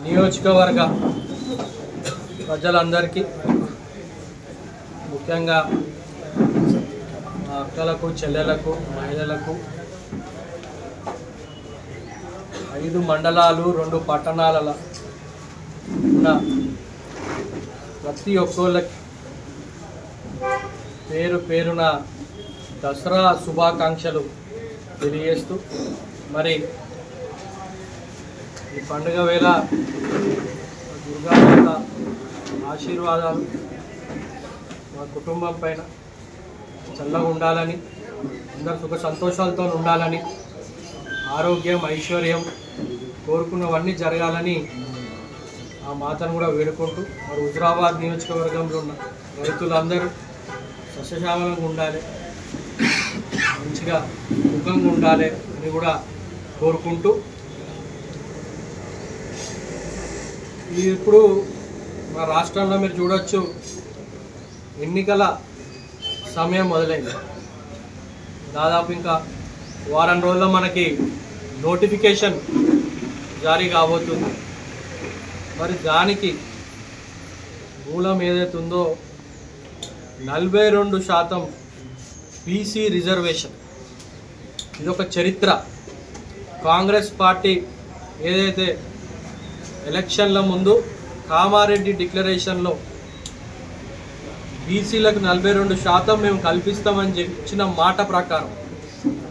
నియోజకవర్గ ప్రజలందరికీ ముఖ్యంగా అక్కలకు చెల్లెలకు మహిళలకు 5 మండలాలు 2 పట్టణాలలో ఉన్న ప్రతి ఒక్కళ్ళకి పేరు పేరున దసరా శుభాకాంక్షలు తెలియజేస్తూ మరి ఈ పండుగ వేళ దుర్గామాత ఆశీర్వాదాలు మా కుటుంబం పైన చల్లగా ఉండాలని, అందరు సుఖ సంతోషాలతో ఉండాలని, ఆరోగ్యం ఐశ్వర్యం కోరుకున్నవన్నీ జరగాలని ఆ మాతను కూడా వేడుకుంటూ మరి హుజురాబాద్ నియోజకవర్గంలో ఉన్న రైతులందరూ సస్యశ్యామలంగా ఉండాలి, మంచిగా సుఖంగా ఉండాలి అని కూడా కోరుకుంటూ ఇప్పుడు మన రాష్ట్రంలో మీరు చూడొచ్చు ఎన్నికల సమయం మొదలైంది. దాదాపు ఇంకా వారం రోజుల్లో మనకి నోటిఫికేషన్ జారీ కాబోతుంది. మరి దానికి మూలం ఏదైతే ఉందో 42% బీసీ రిజర్వేషన్. ఇదొక చరిత్ర. కాంగ్రెస్ పార్టీ ఏదైతే ఎలక్షన్ల ముందు కామారెడ్డి డిక్లరేషన్లో బీసీలకు 42% మేము కల్పిస్తామని చెప్పిన మాట ప్రకారం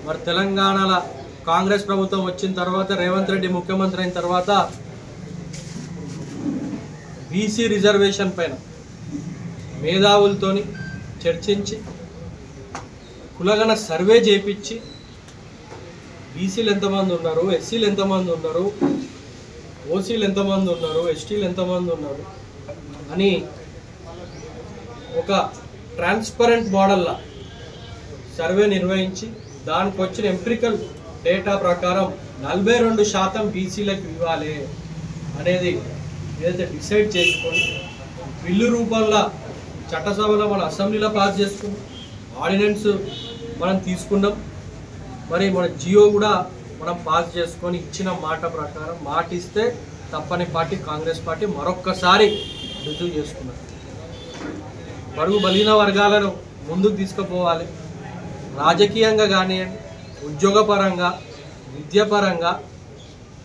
మరి తెలంగాణలో కాంగ్రెస్ ప్రభుత్వం వచ్చిన తర్వాత రేవంత్ రెడ్డి ముఖ్యమంత్రి అయిన తర్వాత బీసీ రిజర్వేషన్ పైన మేధావులతోని చర్చించి కులగణ సర్వే చేయించి బీసీలు ఎంతమంది ఉన్నారు, ఎస్సీలు ఎంతమంది ఉన్నారు, ఓసీలు ఎంతమంది ఉన్నారు, ఎస్టీలు ఎంతమంది ఉన్నారు అని ఒక ట్రాన్స్పరెంట్ మోడల్లా సర్వే నిర్వహించి దానికి వచ్చిన ఎంపిరికల్ డేటా ప్రకారం 42% బీసీలకు ఇవ్వాలి అనేది ఏదైతే డిసైడ్ చేసుకొని బిల్లు రూపంలో చట్టసభలో మన అసెంబ్లీలో పాస్ చేసుకున్నాం, ఆర్డినెన్స్ మనం తీసుకున్నాం, మరి మన జియో కూడా మనం పాస్ చేసుకొని ఇచ్చిన మాట ప్రకారం మాట ఇస్తే తప్పని పార్టీ కాంగ్రెస్ పార్టీ మరొక్కసారి రుజువు చేసుకున్నారు. బడుగు బలహీన వర్గాలను ముందుకు తీసుకుపోవాలి, రాజకీయంగా కానివ్వండి, ఉద్యోగపరంగా, విద్యాపరంగా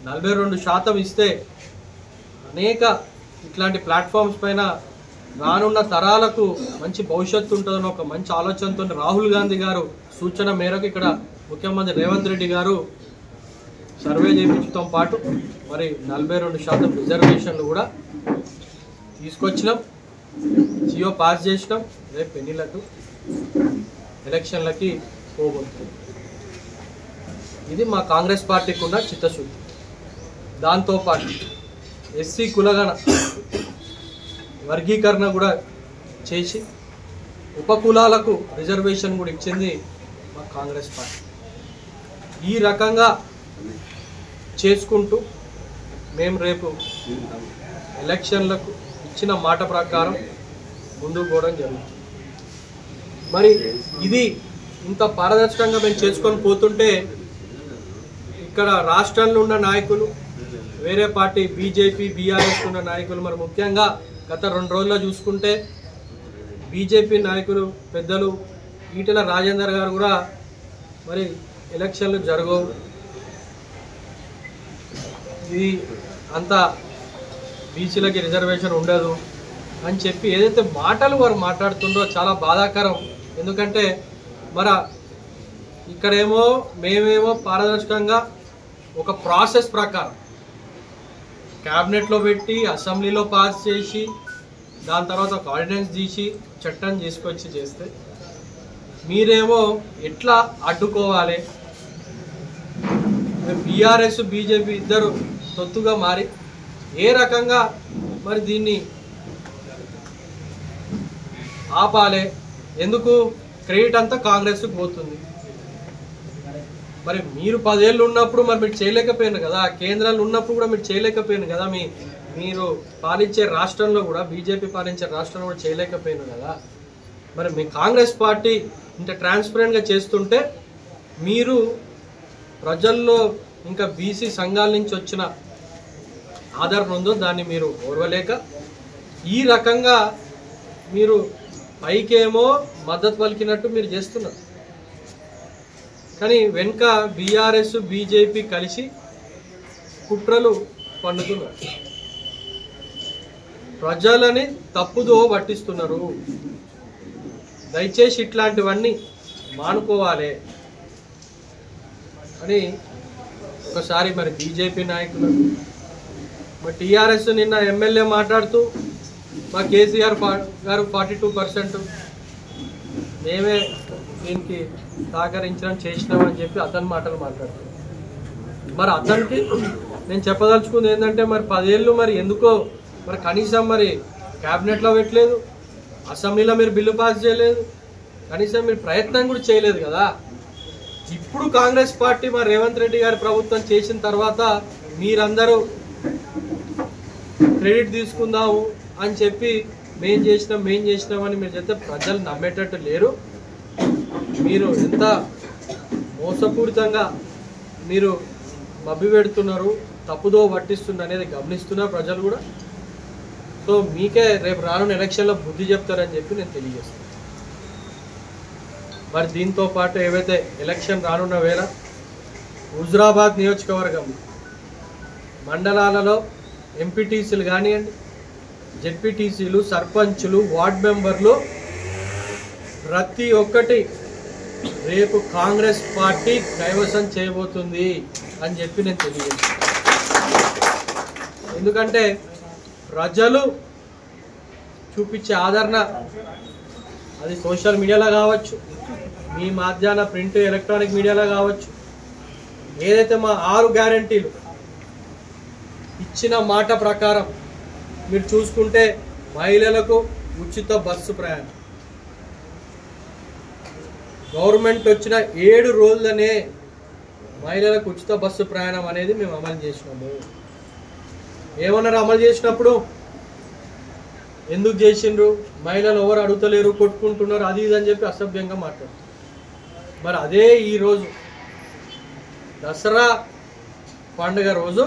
42% ఇస్తే అనేక ఇట్లాంటి ప్లాట్ఫామ్స్ పైన రానున్న తరాలకు మంచి భవిష్యత్తు ఉంటుందని ఒక మంచి ఆలోచనతో రాహుల్ గాంధీ గారు సూచన మేరకు ఇక్కడ ముఖ్యమంత్రి రేవంత్ రెడ్డి గారు సర్వే చేయించడంతో పాటు మరి 42% రిజర్వేషన్లు కూడా తీసుకొచ్చినాం, జియో పాస్ చేసినాం. రేపు ఎన్నికలకు ఎలక్షన్లకి పోబోతుంది. ఇది మా కాంగ్రెస్ పార్టీకి ఉన్న చిత్తశుద్ధి. దాంతోపాటు ఎస్సీ కులగణ వర్గీకరణ కూడా చేసి ఉపకులాలకు రిజర్వేషన్ కూడా ఇచ్చింది మా కాంగ్రెస్ పార్టీ. ఈ రకంగా చేసుకుంటూ మేము రేపు ఎలక్షన్లకు ఇచ్చిన మాట ప్రకారం ముందుకు పోవడం జరుగుతుంది. మరి ఇది ఇంత పారదర్శకంగా మేము చేసుకొని పోతుంటే ఇక్కడ రాష్ట్రంలో ఉన్న నాయకులు, వేరే పార్టీ బీజేపీ బీఆర్ఎస్ ఉన్న నాయకులు, మరి ముఖ్యంగా గత 2 రోజుల్లో చూసుకుంటే బీజేపీ నాయకులు పెద్దలు ఈటెల రాజేందర్ గారు కూడా మరి ఎలక్షన్లు జరగవు, ఇది అంతా బీసీలకి రిజర్వేషన్ ఉండదు అని చెప్పి ఏదైతే మాటలు వారు మాట్లాడుతుండో చాలా బాధాకరం. ఎందుకంటే మరి ఇక్కడేమో మేమేమో పారదర్శకంగా ఒక ప్రాసెస్ ప్రకారం క్యాబినెట్లో పెట్టి అసెంబ్లీలో పాస్ చేసి దాని తర్వాత ఒక ఆర్డినెన్స్ తీసి చట్టం తీసుకొచ్చి చేస్తే మీరేమో ఎట్లా అడ్డుకోవాలి, బీఆర్ఎస్ బీజేపీ ఇద్దరు తొత్తుగా మారి ఏ రకంగా మరి దీన్ని ఆపాలి, ఎందుకు క్రెడిట్ అంతా కాంగ్రెస్కి పోతుంది. మరి మీరు 10 ఏళ్ళు ఉన్నప్పుడు మరి మీరు చేయలేకపోయారు కదా, కేంద్రంలో ఉన్నప్పుడు కూడా మీరు చేయలేకపోయారు కదా, మీరు పాలించే రాష్ట్రంలో కూడా బీజేపీ పాలించే రాష్ట్రంలో కూడా చేయలేకపోయారు కదా. మరి మీ కాంగ్రెస్ పార్టీ ఇంత ట్రాన్స్పరెంట్గా చేస్తుంటే మీరు ప్రజల్లో ఇంకా బీసీ సంఘాల నుంచి వచ్చిన ఆదరణ ఉందో దాన్ని మీరు ఓర్వలేక ఈ రకంగా మీరు పైకేమో మద్దతు పలికినట్టు మీరు చేస్తున్నారు. కానీ వెనుక బీఆర్ఎస్ బీజేపీ కలిసి కుట్రలు పన్నుతున్నారు, ప్రజలని తప్పుదో పట్టిస్తున్నారు. దయచేసి ఇట్లాంటివన్నీ మానుకోవాలి అని ఒకసారి మరి బీజేపీ నాయకులు, మరి టీఆర్ఎస్ నిన్న ఎమ్మెల్యే మాట్లాడుతూ మా కేసీఆర్ గారు 42% మేమే దీనికి సహకరించడం చేసినామని చెప్పి అతని మాటలు మాట్లాడుతున్నారు. మరి అతనికి నేను చెప్పదలుచుకుంది ఏంటంటే మరి 10 ఏళ్ళు మరి ఎందుకో మరి కనీసం మరి క్యాబినెట్లో పెట్టలేదు, అసెంబ్లీలో మీరు బిల్లు పాస్ చేయలేదు, కనీసం మీరు ప్రయత్నం కూడా చేయలేదు కదా. ఇప్పుడు కాంగ్రెస్ పార్టీ మరి రేవంత్ రెడ్డి గారి ప్రభుత్వం చేసిన తర్వాత మీరందరూ క్రెడిట్ తీసుకుందాము అని చెప్పి మేం చేసినామని మీరు చెప్తే ప్రజలు నమ్మేటట్టు లేరు. మీరు ఎంత మోసపూరితంగా మీరు మభ్య పెడుతున్నారు, తప్పుదో పట్టిస్తున్నారు అనేది గమనిస్తున్నారు ప్రజలు కూడా. సో మీకే రేపు రానున్న ఎలక్షన్లో బుద్ధి చెప్తారని చెప్పి నేను తెలియజేస్తాను. మరి దీంతో పాటు ఏవైతే ఎలక్షన్ రానున్న వేళ హుజురాబాద్ నియోజకవర్గం మండలాలలో ఎంపీటీసీలు కానివ్వండి, జెడ్పీటీసీలు, సర్పంచులు, వార్డ్ మెంబర్లు ప్రతి ఒక్కటి రేపు కాంగ్రెస్ పార్టీ కైవసం చేయబోతుంది అని చెప్పి నేను తెలియజేస్తాను. ఎందుకంటే ప్రజలు చూపించే ఆదరణ అది సోషల్ మీడియాలో కావచ్చు, మీ మాధ్యమ ప్రింట్ ఎలక్ట్రానిక్ మీడియాలో కావచ్చు, ఏదైతే మా 6 గ్యారంటీలు ఇచ్చిన మాట ప్రకారం మీరు చూసుకుంటే మహిళలకు ఉచిత బస్సు ప్రయాణం, గవర్నమెంట్ వచ్చిన 7 రోజులనే మహిళలకు ఉచిత బస్సు ప్రయాణం అనేది మేము అమలు చేసినాము. ఏమన్నారు అమలు చేసినప్పుడు? ఎందుకు చేసిండ్రు, మహిళలు ఎవరు అడుగుతలేరు, కొట్టుకుంటున్నారు, అది ఇది అని చెప్పి అసభ్యంగా మాట్లాడుతున్నారు. మరి అదే ఈరోజు దసరా పండుగ రోజు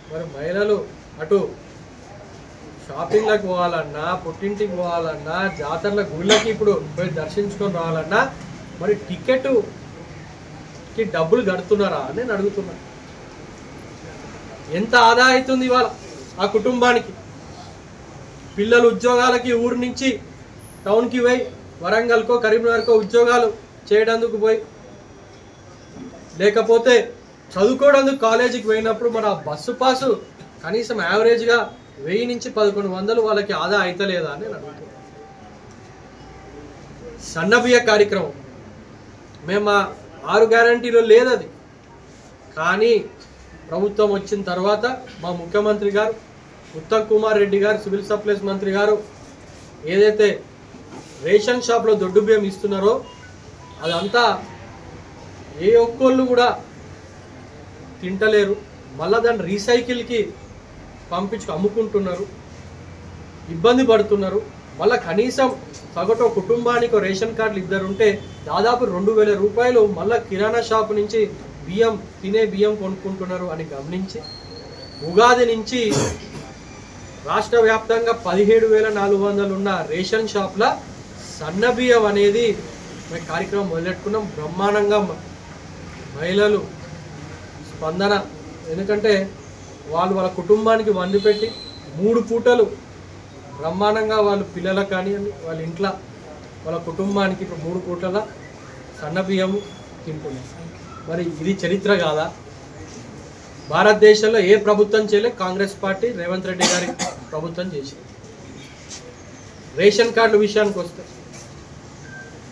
మరి మహిళలు అటు షాపింగ్లకు పోవాలన్నా, పుట్టింటికి పోవాలన్నా, జాతరల గుళ్ళకి ఇప్పుడు పోయి దర్శించుకొని రావాలన్నా మరి టికెట్కి డబ్బులు కడుతున్నారా అని నేను అడుగుతున్నా. ఎంత ఆదా అవుతుంది ఇవాళ ఆ కుటుంబానికి? పిల్లలు ఉద్యోగాలకి ఊరు నుంచి టౌన్కి పోయి వరంగల్కో కరీంనగర్కో ఉద్యోగాలు చేయడానికి పోయి, లేకపోతే చదువుకోవడానికి కాలేజీకి పోయినప్పుడు మరి ఆ బస్సు పాసు కనీసం యావరేజ్గా 1000 నుంచి 1100 వాళ్ళకి ఆదా అవుతలేదా అని నేను అడుగుతున్నాను. సన్నబియ్య కార్యక్రమం మేము 6 గ్యారంటీలో లేదది, కానీ ప్రభుత్వం వచ్చిన తర్వాత మా ముఖ్యమంత్రి గారు ఉత్తమ్ కుమార్ రెడ్డి గారు, సివిల్ సప్లైస్ మంత్రి గారు ఏదైతే రేషన్ షాప్లో దొడ్డు బియ్యం ఇస్తున్నారో అదంతా ఏ ఒక్కళ్ళు కూడా తింటలేరు. మళ్ళీ దాన్ని రీసైకిల్కి అమ్ముకుంటున్నారు, ఇబ్బంది పడుతున్నారు. మళ్ళీ కనీసం సగటు కుటుంబానికి రేషన్ కార్డులు 2 ఉంటే దాదాపు 2000 రూపాయలు మళ్ళీ కిరాణా షాపు నుంచి తినే బియ్యం కొనుక్కుంటున్నారు అని గమనించి ఉగాది నుంచి రాష్ట్ర వ్యాప్తంగా 17,400 ఉన్న రేషన్ షాప్ల సన్న బియ్యం అనేది మేము కార్యక్రమం మొదలెట్టుకున్నాం. బ్రహ్మాండంగా మహిళలు స్పందన, ఎందుకంటే వాళ్ళ కుటుంబానికి వండి పెట్టి 3 పూటలు బ్రహ్మాండంగా వాళ్ళు పిల్లలకు కానివ్వండి వాళ్ళ ఇంట్లో వాళ్ళ కుటుంబానికి ఇప్పుడు 3 పూటల సన్న బియ్యము తింటున్నారు. మరి ఇది చరిత్ర కాదా? భారతదేశంలో ఏ ప్రభుత్వం చేయలేదు, కాంగ్రెస్ పార్టీ రేవంత్ రెడ్డి గారి ప్రభుత్వం చేసింది. రేషన్ కార్డుల విషయానికి వస్తే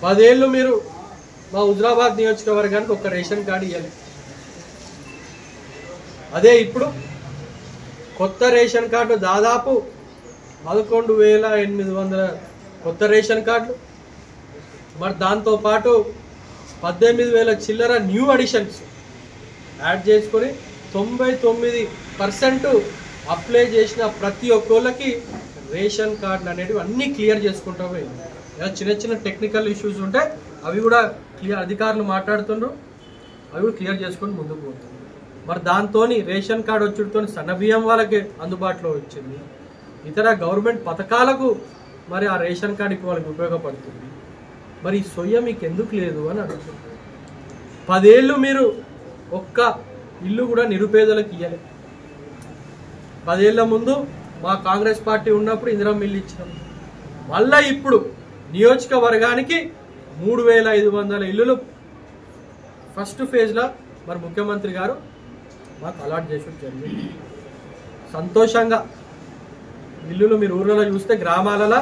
10 ఏళ్ళు మీరు మా హుజురాబాద్ నియోజకవర్గానికి ఒక రేషన్ కార్డు ఇవ్వాలి. అదే ఇప్పుడు కొత్త రేషన్ కార్డు దాదాపు 11,800 కొత్త రేషన్ కార్డులు, మరి దాంతోపాటు 18,000 చిల్లర న్యూ అడిషన్స్ యాడ్ చేసుకొని 99% అప్లై చేసిన ప్రతి ఒక్కళ్ళకి రేషన్ కార్డులు అనేటివి అన్నీ క్లియర్ చేసుకుంటూ పోయింది. చిన్న టెక్నికల్ ఇష్యూస్ ఉంటే అవి కూడా అధికారులు మాట్లాడుతుండ్రు, అవి కూడా క్లియర్ చేసుకొని ముందుకు పోతుంది. మరి దాంతో రేషన్ కార్డు వచ్చుడితో సన్నబియ్యం వాళ్ళకి అందుబాటులో వచ్చింది. ఇతర గవర్నమెంట్ పథకాలకు మరి ఆ రేషన్ కార్డుకి వాళ్ళకి ఉపయోగపడుతుంది. మరి సొయ్య మీకు ఎందుకు లేదు అని అడుగుతుంది. 10 ఏళ్ళు మీరు ఒక్క ఇల్లు కూడా నిరుపేదలకు ఇవ్వలే. 10 ఏళ్ల ముందు మా కాంగ్రెస్ పార్టీ ఉన్నప్పుడు ఇందిరమ్మ ఇల్లు ఇచ్చినాం. మళ్ళా ఇప్పుడు నియోజకవర్గానికి 3500 ఇల్లులు ఫస్ట్ ఫేజ్లో మరి ముఖ్యమంత్రి గారు మాకు అలాట్ చేసి జరిగింది. సంతోషంగా ఇల్లులు మీరు ఊర్లలో చూస్తే గ్రామాలలో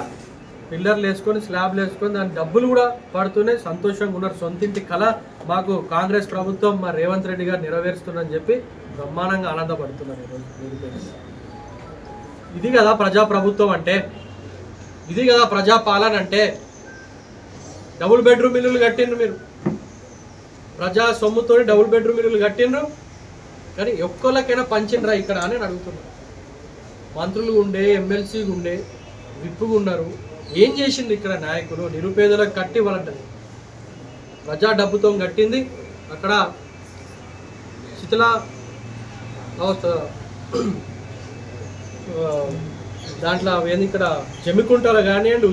పిల్లర్లు వేసుకొని స్లాబ్లు వేసుకొని దాని డబ్బులు కూడా పడుతూనే సంతోషంగా ఉన్నారు. సొంతింటి కళ మాకు కాంగ్రెస్ ప్రభుత్వం మా రేవంత్ రెడ్డి గారు నెరవేరుస్తుందని చెప్పి బ్రహ్మాండంగా ఆనందపడుతున్నారు ఈరోజు. ఇది కదా ప్రజాప్రభుత్వం అంటే, ఇది కదా ప్రజాపాలన అంటే. డబుల్ బెడ్రూమ్ ఇల్లులు కట్టిండ్రు మీరు, ప్రజా సొమ్ముతో డబుల్ బెడ్రూమ్ ఇల్లులు కట్టిండ్రు, కానీ ఒక్కళ్ళకైనా పంచిండ్రా ఇక్కడ అని అడుగుతున్నారు. మంత్రులు ఉండే, ఎమ్మెల్సీ ఉండే, విప్పుగా ఉన్నారు. ఏం చేసింది ఇక్కడ నాయకులు? నిరుపేదలకు కట్టి వాళ్ళంటది ప్రజా డబ్బుతో కట్టింది. అక్కడ శిథిల దాంట్లో ఏంది ఇక్కడ జమ్మికుంటలో కానివ్వండి,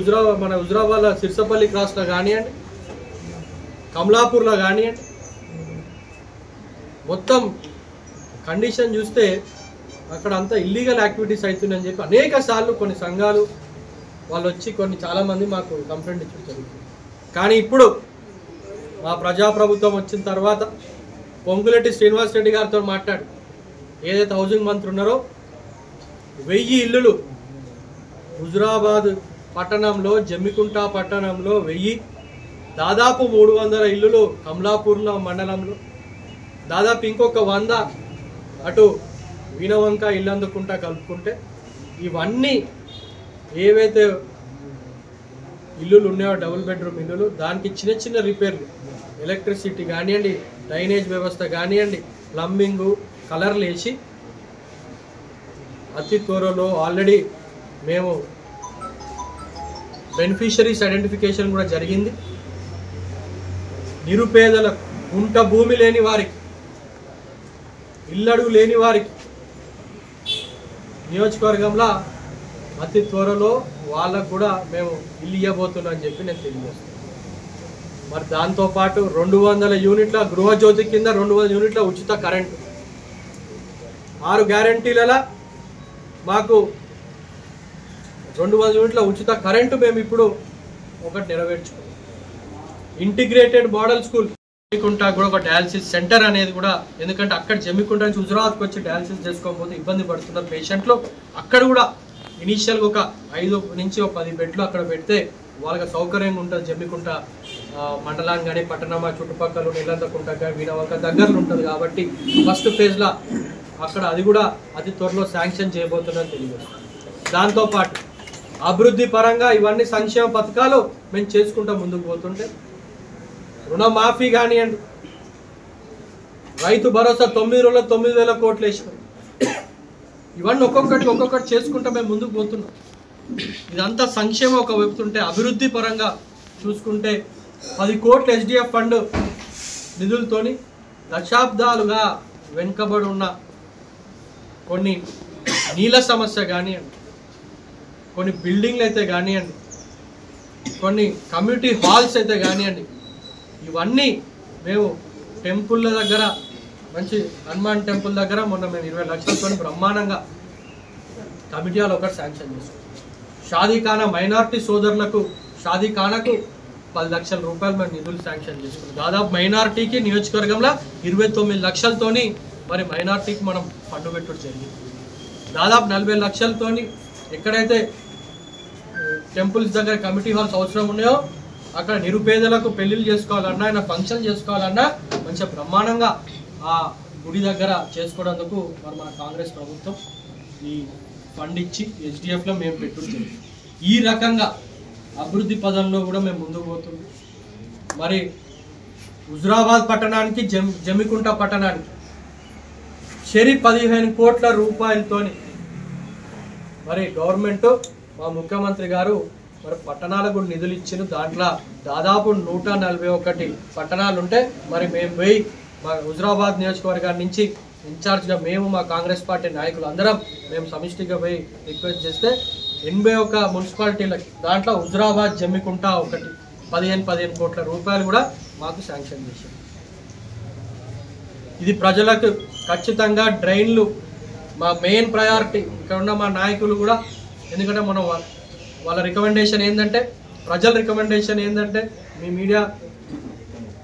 మన హుజరాబాద్ సిర్సపల్లి క్రాస్లో కానివ్వండి, కమలాపూర్లో కానివ్వండి, మొత్తం కండిషన్ చూస్తే అక్కడ అంతా ఇల్లీగల్ యాక్టివిటీస్ అవుతున్నాయని చెప్పి అనేక సార్లు కొన్ని సంఘాలు వాళ్ళు వచ్చి చాలామంది మాకు కంప్లైంట్ ఇచ్చి జరుగుతుంది. కానీ ఇప్పుడు మా ప్రజాప్రభుత్వం వచ్చిన తర్వాత పొంగులేటి శ్రీనివాస్ రెడ్డి గారితో మాట్లాడి ఏదైతే హౌసింగ్ మంత్రి ఉన్నారో 1000 ఇల్లులు హుజురాబాద్ పట్టణంలో, జమ్మికుంట పట్టణంలో 1000, దాదాపు 300 ఇల్లులు కమలాపూర్లో మండలంలో, దాదాపు ఇంకొక 100 అటు వీణవంక ఇల్లందుకుంటా కలుపుకుంటే ఇవన్నీ ఏవైతే ఇల్లులు ఉన్నాయో డబుల్ బెడ్రూమ్ ఇల్లులు, దానికి చిన్న చిన్న రిపేర్లు, ఎలక్ట్రిసిటీ కానివ్వండి, డ్రైనేజ్ వ్యవస్థ కానివ్వండి, ప్లంబింగు, కలర్లు వేసి అతి త్వరలో ఆల్రెడీ మేము బెనిఫిషరీస్ ఐడెంటిఫికేషన్ కూడా జరిగింది. నిరుపేదలకు, గుంట భూమి లేని వారికి, ఇల్లడుగు లేని వారికి నియోజకవర్గంలో అతి త్వరలో వాళ్ళకు కూడా మేము ఇల్లు ఇవ్వబోతున్నాం అని చెప్పి నేను తెలియజేస్తాను. మరి దాంతోపాటు 200 యూనిట్ల గృహజ్యోతి కింద 200 యూనిట్ల ఉచిత కరెంటు, 6 గ్యారంటీలలో మాకు 200 యూనిట్ల ఉచిత కరెంటు మేము ఇప్పుడు ఒకటి నెరవేర్చుకున్నాం. ఇంటిగ్రేటెడ్ మోడల్ స్కూల్ జమ్మికుంట కూడా ఒక డయాలసిస్ సెంటర్ అనేది కూడా, ఎందుకంటే అక్కడ జమ్మికుంట నుంచి హుజురాబాద్కి వచ్చి డయాలసిస్ చేసుకోకపోతే ఇబ్బంది పడుతున్నారు పేషెంట్లు. అక్కడ కూడా ఇనీషియల్గా ఒక 5 నుంచి 10 బెడ్లు అక్కడ పెడితే వాళ్ళకి సౌకర్యంగా ఉంటుంది. జమ్మికుంట మండలాన్ని కానీ పట్టణమా చుట్టుపక్కల నీళ్ళందకుంట వీణవంక దగ్గరలో ఉంటుంది కాబట్టి ఫస్ట్ ఫేజ్లో అక్కడ అది కూడా అతి త్వరలో శాంక్షన్ చేయబోతుందని తెలియజేస్తాం. దాంతోపాటు అభివృద్ధి పరంగా ఇవన్నీ సంక్షేమ పథకాలు మేము చేసుకుంటూ ముందుకు పోతుంటే రుణమాఫీ కానివ్వండి, రైతు భరోసా 9 రోజుల్లో 9,000 కోట్లు వేసినాం. ఇవన్నీ ఒక్కొక్కటి చేసుకుంటూ మేము ముందుకు పోతున్నాం. ఇదంతా సంక్షేమం ఒక వైపుతుంటే అభివృద్ధి పరంగా చూసుకుంటే 10 కోట్ల SDF ఫండ్ నిధులతోని దశాబ్దాలుగా వెనుకబడి ఉన్న కొన్ని నీళ్ళ సమస్య కానివ్వండి, కొన్ని బిల్డింగ్లు అయితే కానివ్వండి, కొన్ని కమ్యూనిటీ హాల్స్ అయితే కానివ్వండి, ఇవన్నీ మేము టెంపుల్ల దగ్గర, మంచి హనుమాన్ టెంపుల్ దగ్గర మొన్న మేము 20 లక్షలతో బ్రహ్మాండంగా కమిటీ హాల్ ఒకటి శాంక్షన్ చేసుకున్నాం. షాదీఖానా మైనార్టీ సోదరులకు షాదీఖానాకు 10 లక్షల రూపాయలు మేము నిధులు శాంక్షన్ చేసుకున్నాం. దాదాపు మైనార్టీకి నియోజకవర్గంలో 29 లక్షలతోని మరి మైనార్టీకి మనం ఫండ్ పెట్టుడు జరిగింది. దాదాపు 40 లక్షలతోని ఎక్కడైతే టెంపుల్స్ దగ్గర కమిటీ హాల్స్ అవసరం ఉన్నాయో అక్కడ నిరుపేదలకు పెళ్లిళ్ళు చేసుకోవాలన్నా, ఆయన ఫంక్షన్ చేసుకోవాలన్నా మంచిగా బ్రహ్మాండంగా ఆ గుడి దగ్గర చేసుకోవడానికి మరి మన కాంగ్రెస్ ప్రభుత్వం ఈ ఫండ్ ఇచ్చి SDFలో మేము పెట్టుకుంటాం. ఈ రకంగా అభివృద్ధి పదంలో కూడా మేము ముందుకు పోతుంది. మరి హుజురాబాద్ పట్టణానికి జమ్మికుంట పట్టణానికి 15 కోట్ల రూపాయలతోని మరి గవర్నమెంట్ మా ముఖ్యమంత్రి గారు మరి పట్టణాలకు కూడా నిధులు ఇచ్చిన. దాంట్లో దాదాపు 141 పట్టణాలు ఉంటే మరి మేము పోయి మా హుజురాబాద్ నియోజకవర్గాన్ని నుంచి ఇన్ఛార్జ్గా మేము మా కాంగ్రెస్ పార్టీ నాయకులు అందరం మేము సమిష్టిగా పోయి రిక్వెస్ట్ చేస్తే 81 మున్సిపాలిటీలకి దాంట్లో హుజురాబాద్ జమ్మికుంట ఒకటి 15 కోట్ల రూపాయలు కూడా మాకు శాంక్షన్ చేశారు. ఇది ప్రజలకు ఖచ్చితంగా డ్రైన్లు మా మెయిన్ ప్రయారిటీ. ఇక్కడ ఉన్న మా నాయకులు కూడా, ఎందుకంటే మనం వాళ్ళ రికమెండేషన్ ఏంటంటే, ప్రజల రికమెండేషన్ ఏంటంటే, మీ మీడియా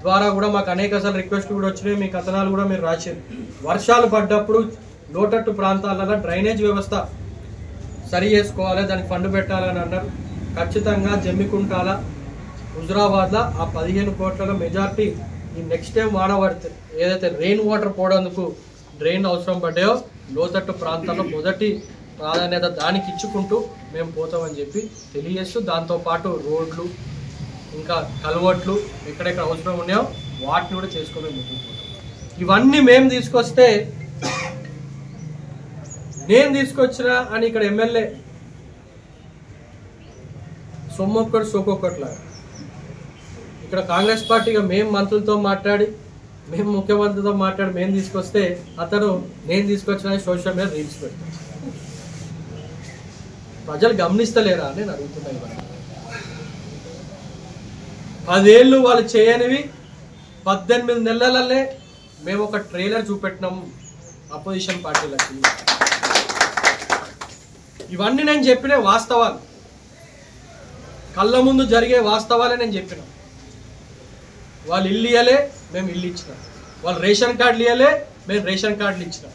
ద్వారా కూడా మాకు అనేకసార్లు రిక్వెస్ట్లు కూడా వచ్చినాయి, మీ కథనాలు కూడా మీరు రాశారు. వర్షాలు పడ్డప్పుడు లోతట్టు ప్రాంతాలలో డ్రైనేజ్ వ్యవస్థ సరి చేసుకోవాలి, దానికి ఫండ్ పెట్టాలని అన్నారు. ఖచ్చితంగా జమ్మికుంటాల హుజురాబాద్లో ఆ 15 కోట్ల మెజార్టీ ఈ నెక్స్ట్ టైం వాన పడితే ఏదైతే రెయిన్ వాటర్ పోవడానికి డ్రైన్ అవసరం పడ్డాయో లోతట్టు ప్రాంతాల్లో మొదటి ప్రాధాన్యత దానికి ఇచ్చుకుంటూ మేము పోతామని చెప్పి తెలియజేస్తూ, దాంతోపాటు రోడ్లు ఇంకా కల్వర్ట్లు ఎక్కడెక్కడ అవసరం ఉన్నాయో వాటిని కూడా చేసుకొని ముందుకు పోతాం. ఇవన్నీ మేము తీసుకొస్తే నేను తీసుకొచ్చినా అని ఇక్కడ ఎమ్మెల్యే సొమ్మొక్కడు సోకొక్కట్లాగా ఇక్కడ కాంగ్రెస్ పార్టీగా మేము మంత్రులతో మాట్లాడి, మేము ముఖ్యమంత్రితో మాట్లాడి మేము తీసుకొస్తే అతను నేను తీసుకొచ్చిన సోషల్ మీడియా రీల్స్ పెడతాను. ప్రజలు గమనిస్తలేరా అని నేను అడుగుతున్నాను. 10 ఏళ్ళు వాళ్ళు చేయనివి 18 నెలలనే మేము ఒక ట్రైలర్ చూపెట్టినాం అపోజిషన్ పార్టీలకి. ఇవన్నీ నేను చెప్పిన వాస్తవాలు, కళ్ళ ముందు జరిగే వాస్తవాలే నేను చెప్పిన. వాళ్ళు ఇల్లు ఇయ్యలే, మేము ఇల్లు ఇచ్చినాం. వాళ్ళు రేషన్ కార్డులు ఇయ్యలే, మేము రేషన్ కార్డులు ఇచ్చినాం.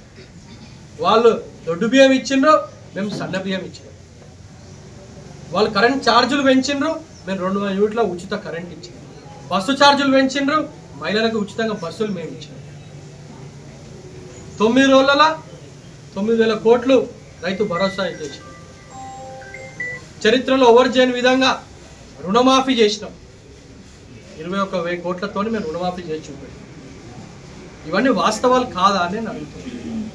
వాళ్ళు దొడ్డు బియ్యం ఇచ్చిండ్రు, మేము సన్న బియ్యం ఇచ్చినాం. వాళ్ళు కరెంట్ ఛార్జీలు పెంచిండ్రు, మేము 200 యూనిట్ల ఉచిత కరెంట్ ఇచ్చినాం. బస్సు ఛార్జీలు పెంచిండ్రు, మహిళలకు ఉచితంగా బస్సులు మేము ఇచ్చినాం. 9 రోజుల 9,000 కోట్లు రైతు భరోసా చేసినాం. చరిత్రలో ఎవరు చేయని విధంగా రుణమాఫీ చేసినాం. 21,000 కోట్లతో మేము రుణమాఫీ చేసి చూపాం. ఇవన్నీ వాస్తవాలు కాదా అని నేను అడుగుతున్నాను.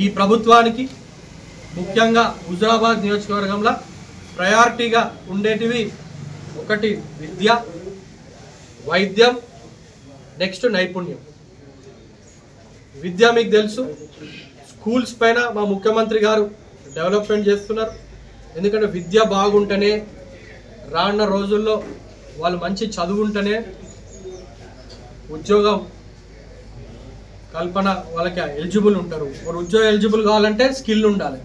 ఈ ప్రభుత్వానికి ముఖ్యంగా హుజురాబాద్ నియోజకవర్గంలో ప్రయారిటీగా ఉండేటివి ఒకటి విద్య, వైద్యం, నెక్స్ట్ నైపుణ్యం. విద్య మీకు తెలుసు, స్కూల్స్ పైన మా ముఖ్యమంత్రి గారు డెవలప్మెంట్ చేస్తున్నారు. ఎందుకంటే విద్య బాగుంటేనే రానున్న రోజుల్లో వాళ్ళు మంచి చదువుంటేనే ఉద్యోగం కల్పన వాళ్ళకి ఎలిజిబుల్ ఉంటారు. మరి ఉద్యోగం ఎలిజిబుల్ కావాలంటే స్కిల్ ఉండాలి.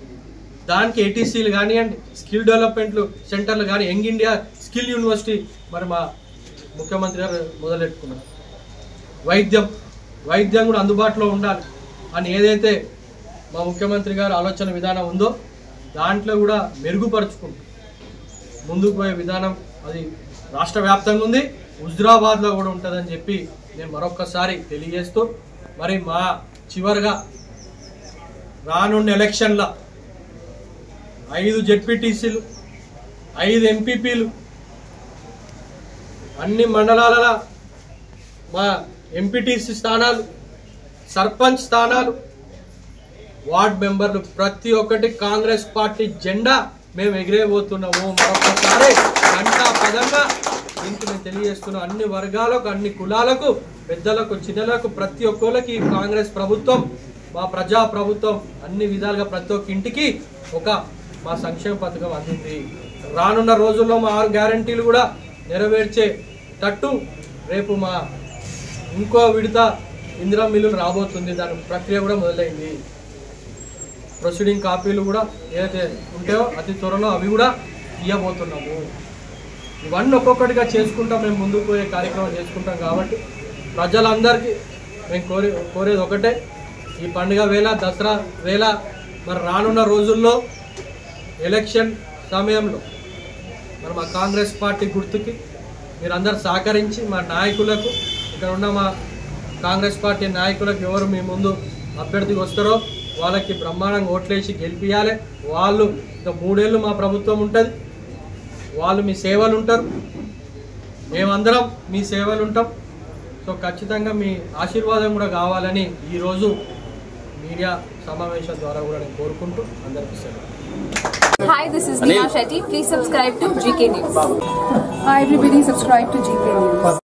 దానికి ఏటీసీలు కానివ్వండి, స్కిల్ డెవలప్మెంట్లు సెంటర్లు కానీ, యంగ్ ఇండియా స్కిల్ యూనివర్సిటీ మరి మా ముఖ్యమంత్రి గారు మొదలెట్టుకున్నారు. వైద్యం కూడా అందుబాటులో ఉండాలి అని ఏదైతే మా ముఖ్యమంత్రి గారు ఆలోచన విధానం ఉందో దాంట్లో కూడా మెరుగుపరుచుకుంటూ ముందుకు పోయే విధానం అది రాష్ట్ర వ్యాప్తంగా ఉంది, హుజురాబాద్లో కూడా ఉంటుందని చెప్పి నేను మరొక్కసారి తెలియజేస్తూ, మరి మా చివరిగా రానున్న ఎలక్షన్ల 5 జెడ్పీటీసీలు, 5 ఎంపీపీలు, అన్ని మండలాల మా ఎంపీటీసీ స్థానాలు, సర్పంచ్ స్థానాలు, వార్డ్ మెంబర్లు ప్రతి ఒక్కటి కాంగ్రెస్ పార్టీ జెండా మేము ఎగిరేయబోతున్నాము. మరొకసారి గంటా పదంగా దీనికి నేను తెలియజేస్తున్నాం. అన్ని వర్గాలకు, అన్ని కులాలకు, పెద్దలకు, చిన్నలకు, ప్రతి ఒక్కరికి కాంగ్రెస్ ప్రభుత్వం మా ప్రజా ప్రభుత్వం అన్ని విధాలుగా ప్రతి ఒక్క ఇంటికి ఒక మా సంక్షేమ పథకం అందింది. రానున్న రోజుల్లో మా 6 గ్యారంటీలు కూడా నెరవేర్చేటట్టు రేపు మా ఇంకో విడత ఇందిరా మిల్లులు రాబోతుంది. దాని ప్రక్రియ కూడా మొదలైంది. ప్రొసీడింగ్ కాపీలు కూడా ఏదైతే ఉంటాయో అతి త్వరలో అవి కూడా ఇవ్వబోతున్నాము. ఇవన్నీ ఒక్కొక్కటిగా చేసుకుంటాం, మేము ముందుకు పోయే కార్యక్రమం చేసుకుంటాం. కాబట్టి ప్రజలందరికీ మేము కోరేది ఒకటే, ఈ పండుగ వేళ, దసరా వేళ, మరి రానున్న రోజుల్లో ఎలక్షన్ సమయంలో మరి మా కాంగ్రెస్ పార్టీ గుర్తుకి మీరందరూ సహకరించి మా నాయకులకు, ఇక్కడ ఉన్న మా కాంగ్రెస్ పార్టీ నాయకులకు ఎవరు మీ ముందు అభ్యర్థికి వస్తారో వాళ్ళకి బ్రహ్మాండంగా ఓట్లేసి గెలిపియాలి. వాళ్ళు ఇంకా 3 ఏళ్ళు మా ప్రభుత్వం ఉంటుంది, వాళ్ళు మీ సేవలు ఉంటారు, మేమందరం మీ సేవలు ఉంటాం. సో ఖచ్చితంగా మీ ఆశీర్వాదం కూడా కావాలని ఈరోజు మీడియా సమావేశం ద్వారా కూడా నేను కోరుకుంటూ అందరికీ సెలవు. Hi, this is Neha Shetty. Please subscribe to GK News. Hi everybody, subscribe to GK News.